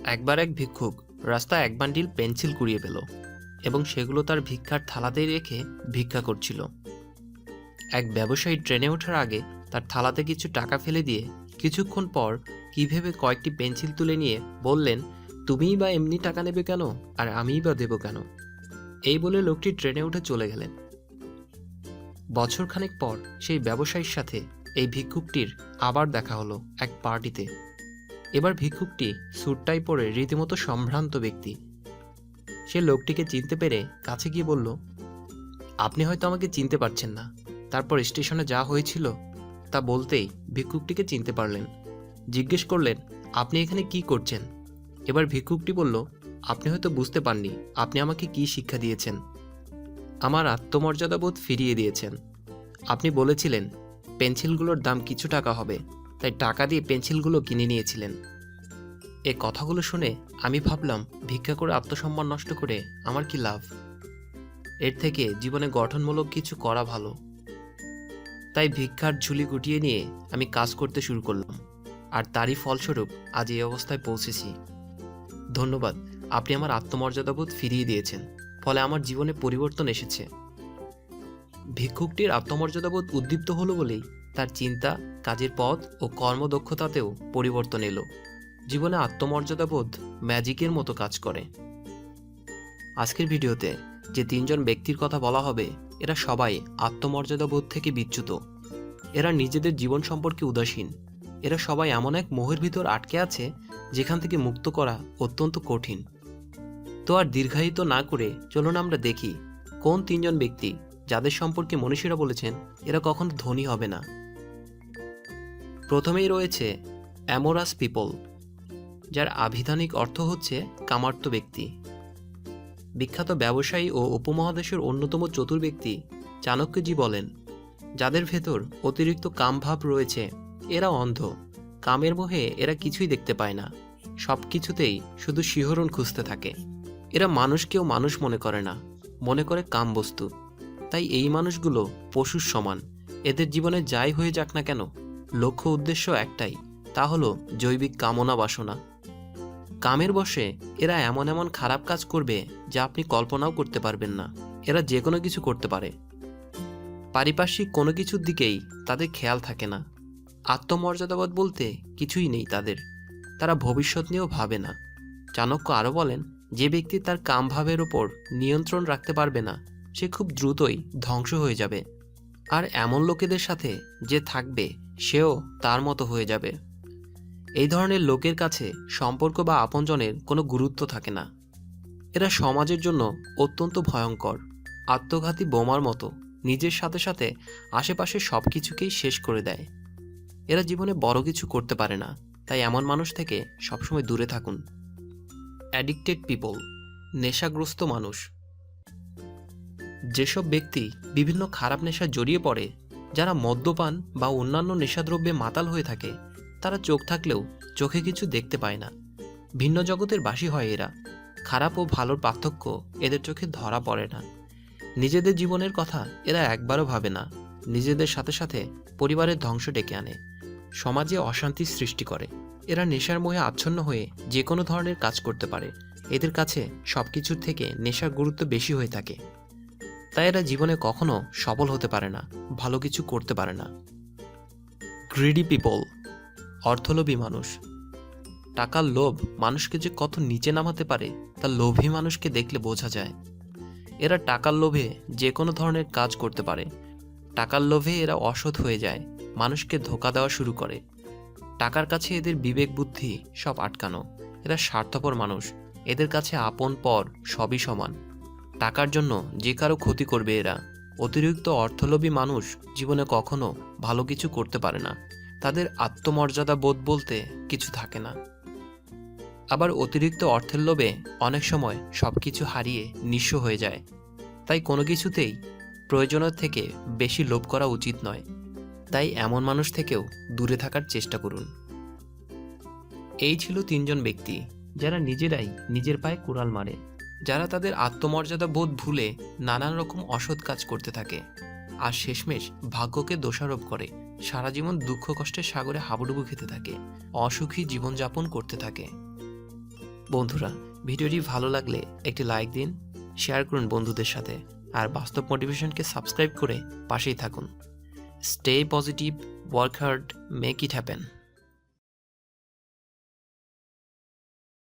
একবার এক ভিক্ষুক রাস্তায় এক বান্ডিল পেন্সিল কুড়িয়ে পেল এবং সেগুলো তার ভিক্ষার থালাতেই রেখে ভিক্ষা করছিল। এক ব্যবসায়ী ট্রেনে ওঠার আগে তার থালাতে কিছু টাকা ফেলে দিয়ে কিছুক্ষণ পর কি ভেবে কয়েকটি পেন্সিল তুলে নিয়ে বললেন, তুমিই বা এমনি টাকা নেবে কেন, আর আমিই বা দেব কেন? এই বলে লোকটি ট্রেনে উঠে চলে গেলেন। বছরখানেক পর সেই ব্যবসায়ীর সাথে এই ভিক্ষুকটির আবার দেখা হলো এক পার্টিতে। এবার ভিক্ষুকটি স্যুটটাই পরে রীতিমতো সম্ভ্রান্ত ব্যক্তি। সে লোকটিকে চিনতে পেরে কাছে গিয়ে বলল, আপনি হয়তো আমাকে চিনতে পারছেন না। তারপর স্টেশনে যা হয়েছিল তা বলতেই ভিক্ষুকটিকে চিনতে পারলেন। জিজ্ঞেস করলেন, আপনি এখানে কি করছেন? এবার ভিক্ষুকটি বলল, আপনি হয়তো বুঝতে পারনি আপনি আমাকে কি শিক্ষা দিয়েছেন। আমার আত্মমর্যাদাবোধ ফিরিয়ে দিয়েছেন। আপনি বলেছিলেন পেন্সিলগুলোর দাম কিছু টাকা হবে, তাই টাকা দিয়ে পেন্সিলগুলো কিনে নিয়েছিলেন। এ কথাগুলো শুনে আমি ভাবলাম, ভিক্ষা করে আত্মসম্মান নষ্ট করে আমার কি লাভ? এর থেকে জীবনে গঠনমূলক কিছু করা ভালো। তাই ভিক্ষার ঝুলি গুটিয়ে নিয়ে আমি কাজ করতে শুরু করলাম, আর তারই ফলস্বরূপ আজ এই অবস্থায় পৌঁছেছি। ধন্যবাদ, আপনি আমার আত্মমর্যাদাবোধ ফিরিয়ে দিয়েছেন, ফলে আমার জীবনে পরিবর্তন এসেছে। ভিক্ষুকটির আত্মমর্যাদাবোধ উদ্দীপ্ত হলো বলেই তার চিন্তা, কাজের পথ ও কর্মদক্ষতাতেও পরিবর্তন এলো। জীবনে আত্মমর্যাদাবোধ ম্যাজিকের মতো কাজ করে। আজকের ভিডিওতে যে তিনজন ব্যক্তির কথা বলা হবে, এরা সবাই আত্মমর্যাদাবোধ থেকে বিচ্যুত। এরা নিজেদের জীবন সম্পর্কে উদাসীন। এরা সবাই এমন এক মোহের ভিতর আটকে আছে যেখান থেকে মুক্ত করা অত্যন্ত কঠিন। তো আর দীর্ঘায়িত না করে চলুন আমরা দেখি কোন তিনজন ব্যক্তি যাদের সম্পর্কে মনীষীরা বলেছেন এরা কখনো ধনী হবে না। প্রথমেই রয়েছে অ্যামোরাস পিপল, যার আভিধানিক অর্থ হচ্ছে কামার্ত ব্যক্তি। বিখ্যাত ব্যবসায়ী ও উপমহাদেশের অন্যতম চতুর ব্যক্তি চাণক্যজি বলেন, যাদের ভেতর অতিরিক্ত কামভাব রয়েছে এরা অন্ধ। কামের মোহে এরা কিছুই দেখতে পায় না, সব কিছুতেই শুধু শিহরণ খুঁজতে থাকে। এরা মানুষকেও মানুষ মনে করে না, মনে করে কাম বস্তু। তাই এই মানুষগুলো পশুর সমান। এদের জীবনে যাই হয়ে যাক না কেন, লক্ষ্য উদ্দেশ্য একটাই, তা হলো জৈবিক কামনা বাসনা। কামের বশে এরা এমন এমন খারাপ কাজ করবে যা আপনি কল্পনাও করতে পারবেন না। এরা যে কোনো কিছু করতে পারে। পারিপার্শ্বিক কোনো কিছুর দিকেই তাদের খেয়াল থাকে না। আত্মমর্যাদাবোধ বলতে কিছুই নেই তাদের। তারা ভবিষ্যৎ নিয়েও ভাবে না। চাণক্য আরও বলেন, যে ব্যক্তি তার কামভাবের ওপর নিয়ন্ত্রণ রাখতে পারবে না সে খুব দ্রুতই ধ্বংস হয়ে যাবে। আর এমন লোকেদের সাথে যে থাকবে সেও তার মতো হয়ে যাবে। এই ধরনের লোকের কাছে সম্পর্ক বা আপনজনের কোনো গুরুত্ব থাকে না। এরা সমাজের জন্য অত্যন্ত ভয়ঙ্কর, আত্মঘাতী বোমার মতো। নিজের সাথে সাথে আশেপাশের সব কিছুকেই শেষ করে দেয়। এরা জীবনে বড় কিছু করতে পারে না, তাই এমন মানুষ থেকে সবসময় দূরে থাকুন। অ্যাডিক্টেড পিপল, নেশাগ্রস্ত মানুষ। যেসব ব্যক্তি বিভিন্ন খারাপ নেশায় জড়িয়ে পড়ে, যারা মদ্যপান বা অন্যান্য নেশাদ্রব্যে মাতাল হয়ে থাকে, তারা চোখ থাকলেও চোখে কিছু দেখতে পায় না। ভিন্ন জগতের বাসী হয় এরা। খারাপ ও ভালোর পার্থক্য এদের চোখে ধরা পড়ে না। নিজেদের জীবনের কথা এরা একবারও ভাবে না। নিজেদের সাথে সাথে পরিবারের ধ্বংস ডেকে আনে, সমাজে অশান্তির সৃষ্টি করে। এরা নেশার মোহে আচ্ছন্ন হয়ে যে কোনো ধরনের কাজ করতে পারে। এদের কাছে সবকিছুর থেকে নেশার গুরুত্ব বেশি হয়ে থাকে। তাই এরা জীবনে কখনো সফল হতে পারে না, ভালো কিছু করতে পারে না। গ্রিডি পিপল, অর্থলোভী মানুষ। টাকার লোভ মানুষকে যে কত নিচে নামাতে পারে তা লোভী মানুষকে দেখলে বোঝা যায়। এরা টাকার লোভে যে কোনো ধরনের কাজ করতে পারে। টাকার লোভে এরা অসৎ হয়ে যায়, মানুষকে ধোঁকা দেওয়া শুরু করে। টাকার কাছে এদের বিবেক বুদ্ধি সব আটকানো। এরা স্বার্থপর মানুষ। এদের কাছে আপন পর সবই সমান। টাকার জন্য যে কারো ক্ষতি করবে এরা। অতিরিক্ত অর্থলোভী মানুষ জীবনে কখনো ভালো কিছু করতে পারে না। তাদের আত্মমর্যাদা বোধ বলতে কিছু থাকে না। আবার অতিরিক্ত অর্থের লোভে অনেক সময় সবকিছু হারিয়ে নিঃস্ব হয়ে যায়। তাই কোনো কিছুতেই প্রয়োজনের থেকে বেশি লোভ করা উচিত নয়। তাই এমন মানুষ থেকেও দূরে থাকার চেষ্টা করুন। এই ছিল তিনজন ব্যক্তি যারা নিজেরাই নিজের পায়ে কুড়াল মারে, যারা তাদের আত্মমর্যাদা বোধ ভুলে নানান রকম অসৎ কাজ করতে থাকে, আর শেষমেশ ভাগ্যকে দোষারোপ করে সারা জীবন দুঃখ কষ্টের সাগরে হাবুডুবু খেতে থাকে, অসুখী জীবনযাপন করতে থাকে। বন্ধুরা, ভিডিওটি ভালো লাগলে একটি লাইক দিন, শেয়ার করুন বন্ধুদের সাথে, আর বাস্তব মোটিভেশনকে সাবস্ক্রাইব করে পাশেই থাকুন। Stay positive, work hard, make it happen.